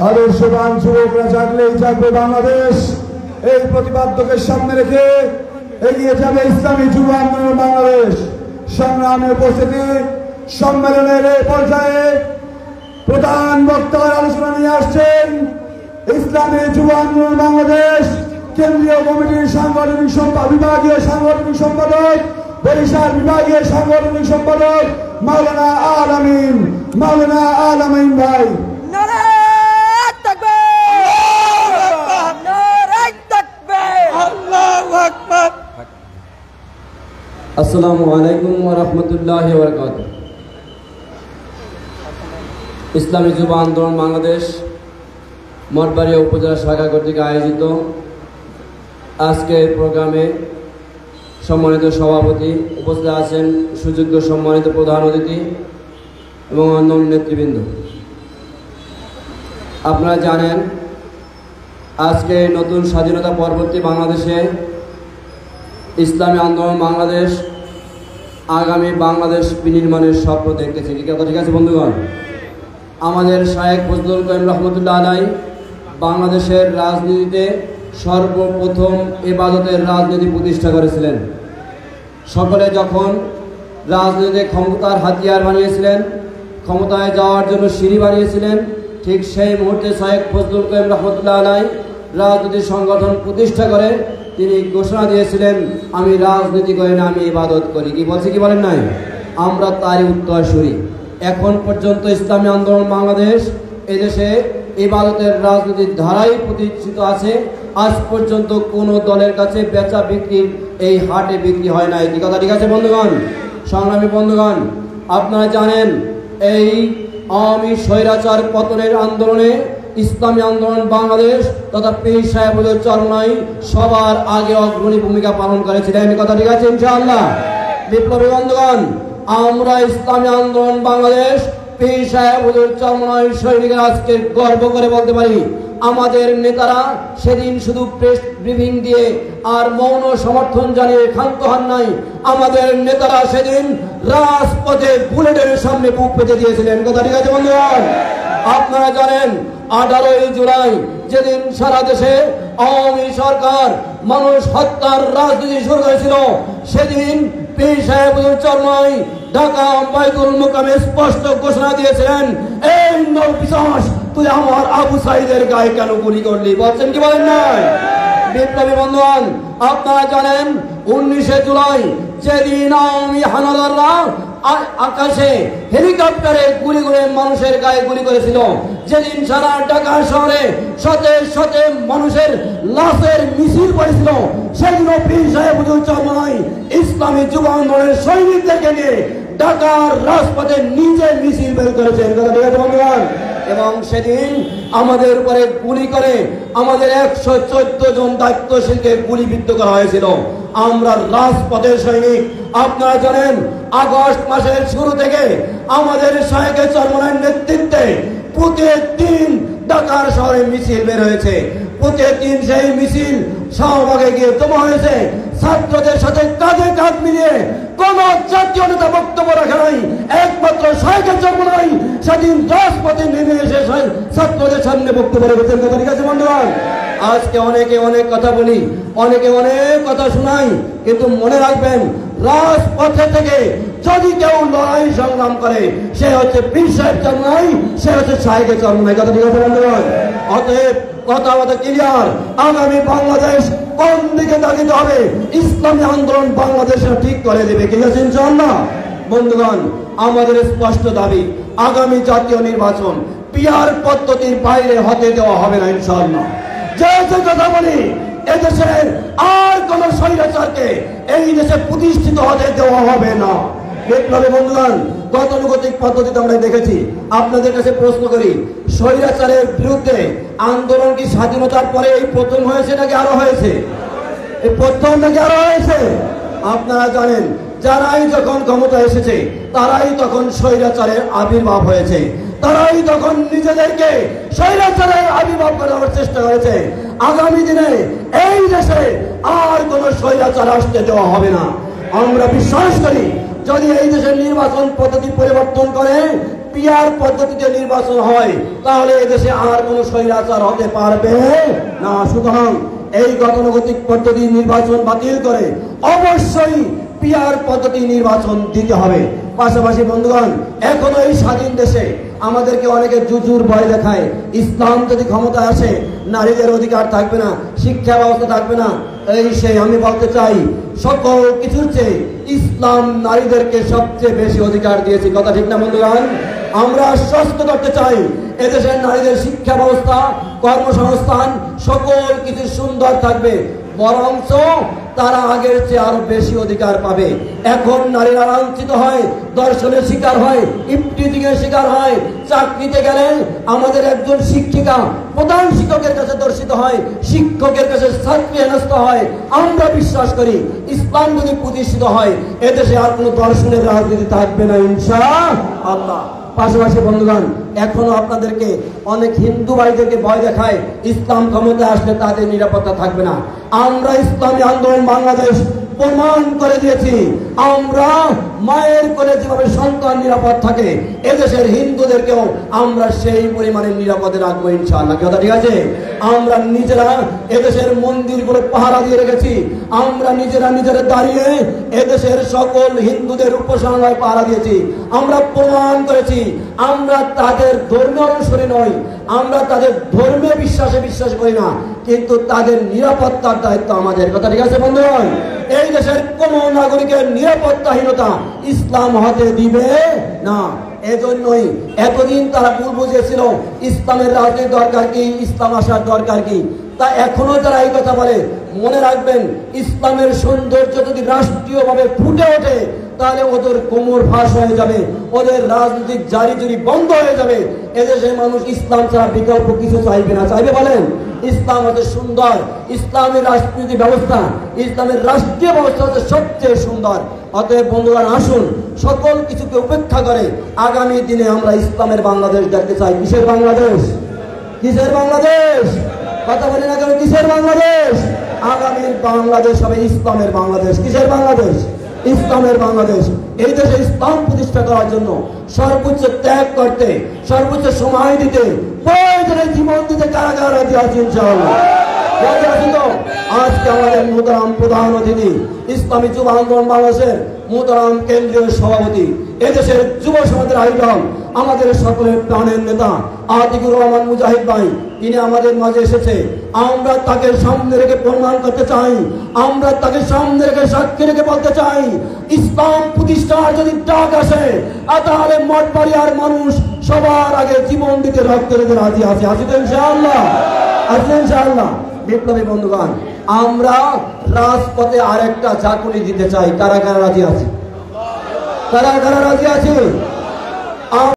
আদর্শবান যুবকরা জাগলেই জাগবে বাংলাদেশ। এই প্রতিপাদ্যকে সামনে রেখে এগিয়ে যাবে ইসলামী যুব আন্দোলন বাংলাদেশ। সংগ্রামে উপস্থিতি সম্মেলনের এই পর্যায়ে প্রধান বক্তার আলোচনা নিয়ে আসছেন ইসলামী যুব আন্দোলন বাংলাদেশ কেন্দ্রীয় কমিটির বিভাগীয় সাংগঠনিক সম্পাদক, বরিশাল বিভাগীয় সাংগঠনিক সম্পাদক মাওলানা আল আমিন ভাই। আসসালামু আলাইকুম ওয়া রাহমাতুল্লাহি ওয়া বারাকাতুহু। ইসলামী যুব আন্দোলন বাংলাদেশ মঠবাড়িয়া উপজেলা শাখা কর্তৃক আয়োজিত আজকের প্রোগ্রামে সম্মানিত সভাপতি উপস্থিত আছেন, সুযোগ্য সম্মানিত প্রধান অতিথি এবং অন্যান্য নেতৃবৃন্দ। আপনারা জানেন আজকে নতুন স্বাধীনতা পরবর্তী বাংলাদেশে ইসলামী আন্দোলন বাংলাদেশ আগামী বাংলাদেশ বিনির্মাণের স্বপ্ন দেখতেছে। ঠিক আছে বন্ধুগণ, আমাদের শায়েখ ফজলুল করিম রহমতুল্লাহ আলাইহি বাংলাদেশের রাজনীতিতে সর্বপ্রথম ইবাদতের রাজনীতি প্রতিষ্ঠা করেছিলেন। সকলে যখন রাজনীতিতে ক্ষমতার হাতিয়ার বানিয়েছিলেন, ক্ষমতায় যাওয়ার জন্য সিঁড়ি বানিয়েছিলেন, ঠিক সেই মুহূর্তে শায়েখ ফজলুল করিম রহমতুল্লাহ আলাইহি রাজনীতি সংগঠন প্রতিষ্ঠা করে তিনি ঘোষণা দিয়েছিলেন, আমি রাজনীতি করি না, আমি ইবাদত করি। কি বলছে, কি বলেন নাই? আমরা তারই উত্তরসূরি। এখন পর্যন্ত ইসলামী আন্দোলন বাংলাদেশ এদেশে ইবাদতের রাজনীতির ধারাই প্রতিষ্ঠিত আছে। আজ পর্যন্ত কোনো দলের কাছে বেচা বিক্রির এই হাটে বিক্রি হয় নাই। কি কথা ঠিক আছে বন্ধুগণ? সংগ্রামী বন্ধুগণ, আপনারা জানেন এই আওয়ামী স্বৈরাচার পতনের আন্দোলনে ইসলামী আন্দোলন বাংলাদেশ তথা পীর সাহেবুল চরমনাই সবার আগে অগ্রণী ভূমিকা পালন করেছিলেন। কথা ঠিক আছে ইনশাআল্লাহ? বিপ্লবী বন্ধুগণ, আমরা ইসলামী আন্দোলন বাংলাদেশ পীর সাহেবুল চরমনাই সৈনিকের আজকে গর্ব করে বলতে পারি, আমাদের নেতারা সেদিন শুধু প্রেস ব্রিফিং দিয়ে আর মৌন সমর্থন জানিয়ে ক্ষান্ত হন নাই। আমাদের নেতারা সেদিন রাজপথে বুলেটের সামনে বুক পেতে দিয়েছিলেন। কথা ঠিক আছে বন্ধুগণ? আপনারা জানেন 18 জুলাই যেদিন সারা দেশে আওয়ামী সরকার মানুষ হত্যার রাজনীতি শুরু করেছিল, সেদিন পীর সাহেবুল চরমনাই ঢাকা বাইতুল মুকামে স্পষ্ট ঘোষণা দিয়েছিলেন, এই নরপিশাচ তুই আমার আবু সাইদের গায়ে কেন গুলি করলি? বলছেন কি বলেন নাই? বিপ্লবী বন্ধুগণ, আপনারা জানেন 19 জুলাই যেদিন আওয়ামী হানাদাররা আকাশে হেলিকপ্টারে গুলি করে মানুষের গায়ে গুলি করেছিল, যেদিন সারা ঢাকা শহরে শতে শতে মানুষের লাশের মিছিল করেছিল, সেদিন পীর সাহেবুল চরমনাই ইসলামী যুব আন্দোলনের সৈনিকদেরকে নিয়ে ঢাকার রাজপথে নিজে মিছিল বের করেছেন। এবং সেদিন আমাদের উপরে গুলি করে আমাদের 114 জন দায়িত্বশীলকে গুলিবিদ্ধ করা হয়েছিল। আমরা রাজপথের সৈনিক। আপনারা জানেন আগস্ট মাসের শুরু থেকে আমাদের শায়েখ চরমনাইয়ের নেতৃত্বে প্রতিদিন ঢাকার শহরে মিছিল বের হয়েছে। প্রতিদিন সেই মিছিল শাহবাগে গিয়ে জমা হয়েছে। ছাত্রদের সাথে কাঁধে কাঁধ মিলিয়ে কোন জাতীয় নেতা বক্তব্য রাখে নাই, একমাত্র শায়েখ চরমনাই সেদিন রাজপথে নেমে এসে ছাত্রদের সামনে বক্তব্য রেখেছেন। কথা ঠিক আছে বন্ধুগণ? আজকে অনেকে অনেক কথা বলি, অনেকে অনেক কথা শোনাই, কিন্তু মনে রাখবেন রাজপথে থেকে যদি কেউ লড়াই সংগ্রাম করে সে হচ্ছে পীর সাহেব চরমনাই, সে হচ্ছে শায়েখ চরমনাই। কথা ঠিক আছে বন্ধুগণ? অতএব কথা ক্লিয়ার, আগামী বাংলাদেশ কোন দিকে দাঁড়িয়ে হবে ইসলামী আন্দোলন বাংলাদেশে ঠিক করে দেবে। ঠিক আছে ইনশাআল্লাহ? বন্ধুগণ, আমাদের স্পষ্ট দাবি, আগামী জাতীয় নির্বাচন পিআর পদ্ধতির বাইরে হতে দেওয়া হবে না ইনশাআল্লাহ। যে কথা বলি, এদেশের আর কোন স্বৈরাচারকে এই দেশে প্রতিষ্ঠিত হতে দেওয়া হবে না। বিপ্লবী বন্ধুগণ, গতানুগতিক পদ্ধতিতে আমরা দেখেছি। আপনাদের কাছে প্রশ্ন করি, স্বৈরাচারের বিরুদ্ধে আন্দোলন কি স্বাধীনতার পরে এই প্রথম হয়েছে নাকি আরো হয়েছে? এই প্রথম নাকি আরো হয়েছে? আপনারা জানেন যারাই যখন ক্ষমতা এসেছে তারাই তখন স্বৈরাচারের আবির্ভাব হয়েছে, তারাই তখন নিজেদেরকে স্বৈরাচারের আবির্ভাব করার চেষ্টা করেছে। আগামী দিনে এই দেশে আর কোন স্বৈরাচার আসতে দেওয়া হবে না। আমরা বিশ্বাস করি যদি এই দেশের নির্বাচন পদ্ধতি পরিবর্তন করে পিয়ার পদ্ধতিতে নির্বাচন হয় তাহলে এদেশে আর কোনো স্বৈরাচার হতে পারবে না। সুতরাং এই গতানুগতিক পদ্ধতি নির্বাচন বাতিল করে অবশ্যই পিয়ার পদ্ধতি নির্বাচন দিতে হবে। পাশাপাশি বন্ধুগণ, এখনো এই স্বাধীন দেশে আমাদেরকে অনেকে জুজুর ভয় দেখায়, ইসলাম যদি ক্ষমতায় আসে নারীদের অধিকার থাকবে না, শিক্ষা ব্যবস্থা থাকবে না। এই সেই আমি বলতে চাই, সকল কিছুর চেয়ে ইসলাম নারীদেরকে সবচেয়ে বেশি অধিকার দিয়েছে। কথা ঠিক না বন্ধুগণ? আমরা আশ্বস্ত করতে চাই এদেশের নারীদের শিক্ষা ব্যবস্থা, কর্মসংস্থান সকল কিছু সুন্দর থাকবে, বরঞ্চ তারা আগের চেয়ে আরো বেশি অধিকার পাবে। এখন নারীরা লাঞ্ছিত হয়, দর্শনের শিকার হয়, ইফটিজিং এর শিকার হয়। চাকরিতে গেলে আমাদের একজন শিক্ষিকা প্রধান শিক্ষকের কাছে দর্শিত হয়, শিক্ষকের কাছে ছাত্রী হেনস্থা হয়। আমরা বিশ্বাস করি ইসলাম যদি প্রতিষ্ঠিত হয় এদেশে আর কোনো দর্শনের রাজনীতি থাকবে না ইনশাআল্লাহ। পাশাপাশি বন্ধুগণ, এখনো আপনাদেরকে অনেক হিন্দু ভাইদেরকে ভয় দেখায় ইসলাম ক্ষমতায় আসলে তাদের নিরাপত্তা থাকবে না। আমরা ইসলামী আন্দোলন বাংলাদেশ প্রমাণ করে দিয়েছি, আমরা মায়ের কোলে যেভাবে সন্তান নিরাপদ থাকে এদেশের হিন্দুদেরকেও আমরা সেই পরিমাণে নিরাপদে রাখবো ইনশাআল্লাহ। কথা ঠিক আছে? আমরা নিজেরা এদেশের মন্দিরগুলো পাহারা দিয়ে রেখেছি, আমরা নিজেরা দাঁড়িয়ে এদেশের সকল হিন্দুদের উপাসনালয় পাহারা দিয়েছি। আমরা প্রমাণ করেছি আমরা তাদের ধর্মীয় অনুসারী নই, আমরা তাদের ধর্মীয় বিশ্বাসে বিশ্বাস করি না, কিন্তু তাদের নিরাপত্তার দায়িত্ব আমাদের। কথা ঠিক আছে বন্ধুগণ? এই দেশের কোন নাগরিকের নিরাপত্তাহীনতা ইসলাম হতে দিবে না। এজন্যই এতদিন তারা ভুল বুঝেছিল ইসলামের রাজনীতির দরকার কি, ইসলাম আসার দরকার কি। তা এখনো যারা এই কথা বলে, মনে রাখবেন ইসলামের সৌন্দর্য যদি রাষ্ট্রীয়ভাবে ফুটে ওঠে তাহলে ওদের কোমর ফাঁস হয়ে যাবে, ওদের রাজনৈতিক জারি জুরি বন্ধ হয়ে যাবে। এদেশের মানুষ ইসলাম ছাড়া বিকল্প কিছু চাইবে না। চাইবে বলেন? ইসলাম হচ্ছে সুন্দর, ইসলামের রাজনীতি ব্যবস্থা, ইসলামের রাষ্ট্রীয় ব্যবস্থা হচ্ছে সবচেয়ে সুন্দর। অতএব বন্ধুগণ, আসুন সকল কিছুকে উপেক্ষা করে আগামী দিনে আমরা ইসলামের বাংলাদেশ দেখতে চাই। কিসের বাংলাদেশ? কিসের বাংলাদেশ? কথা বলি না কেন? কিসের বাংলাদেশ? আগামীর বাংলাদেশ হবে ইসলামের বাংলাদেশ। কিসের বাংলাদেশ? ইসলামের বাংলাদেশ। এই দেশে ইসলাম প্রতিষ্ঠা করার জন্য সর্বোচ্চ ত্যাগ করতে, সর্বোচ্চ সময় দিতে, প্রয়োজনে জীবন দিতে কারা কারা রাজি আছে ইনশাআল্লাহ? আজকে আমাদের মোহতারাম প্রধান অতিথি, ইসলামী যুব আন্দোলন বাংলাদেশের মোহতারাম কেন্দ্রীয় সভাপতি, এদেশের যুব সমাজের আইডল, আমাদের সকলের প্রাণের নেতা আতিকুর রহমান মুজাহিদ ভাই, তিনি আমাদের মাঝে এসেছে। আমরা তাকে সামনে রেখে প্রমাণ করতে চাই, আমরা তাকে সামনে রেখে সাক্ষী রেখে বলতে চাই, ইসলাম প্রতিষ্ঠার যদি ডাক আসে তাহলে মঠবাড়িয়ার মানুষ সবার আগে জীবন দিতে রক্ত দিতে রাজি আছে। আছে তো ইনশাআল্লাহ? আছে ইনশাআল্লাহ? বিপ্লবী বন্ধুগণ, আমরা রাজপথে আরেকটা ঝাঁকুনি দিতে চাই। কারা কারা রাজি আছে? কারা কারা রাজি আছে?